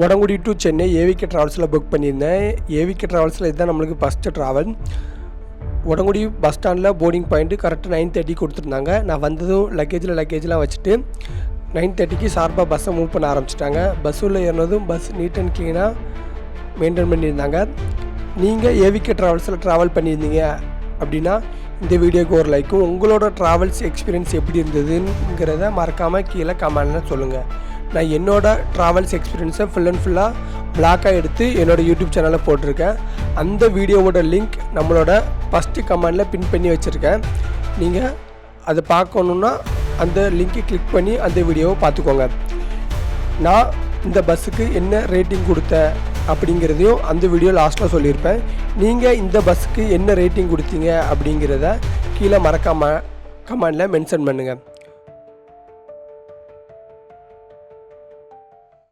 Udangudi to Chennai AVK ட்ராவல்ஸில் book பண்ணியிருந்தேன். AVK ட்ராவல்ஸில் இதுதான் நம்மளுக்கு ஃபஸ்ட்டு ட்ராவல். உடங்குடி பஸ் ஸ்டாண்டில் போர்டிங் பாயிண்ட்டு கரெக்டாக 9:30 கொடுத்துருந்தாங்க. நான் வந்ததும் லக்கேஜ்லாம் வச்சுட்டு 9:30க்கு ஷார்ப்பாக பஸ்ஸை மூவ் பண்ண ஆரம்பிச்சிட்டாங்க. பஸ்ஸுள்ள ஏறினதும் பஸ் நீட் அண்ட் க்ளீனாக மெயின்டைன் பண்ணியிருந்தாங்க. நீங்கள் ஏவிகே ட்ராவல்ஸில் ட்ராவல் பண்ணியிருந்தீங்க அப்படின்னா இந்த வீடியோக்கு ஒரு லைக்கும், உங்களோட ட்ராவல்ஸ் எக்ஸ்பீரியன்ஸ் எப்படி இருந்ததுங்கிறத மறக்காமல் கீழே கமெண்டில் சொல்லுங்கள். நான் என்னோடய ட்ராவல்ஸ் எக்ஸ்பீரியன்ஸை ஃபுல்லாக பிளாக்காக எடுத்து என்னோடய யூடியூப் சேனலில் போட்டிருக்கேன். அந்த வீடியோவோட லிங்க் நம்மளோட ஃபஸ்ட்டு கமெண்டில் பின் பண்ணி வச்சுருக்கேன். நீங்கள் அதை பார்க்கணுன்னா அந்த லிங்க்கை கிளிக் பண்ணி அந்த வீடியோவை பார்த்துக்கோங்க. நான் இந்த பஸ்ஸுக்கு என்ன ரேட்டிங் கொடுத்தேன் அப்படிங்கிறதையும் அந்த வீடியோ லாஸ்ட்டில் சொல்லியிருப்பேன். நீங்கள் இந்த பஸ்ஸுக்கு என்ன ரேட்டிங் கொடுத்தீங்க அப்படிங்கிறத கீழே மறக்காமல் கமெண்டில் மென்ஷன் பண்ணுங்கள்.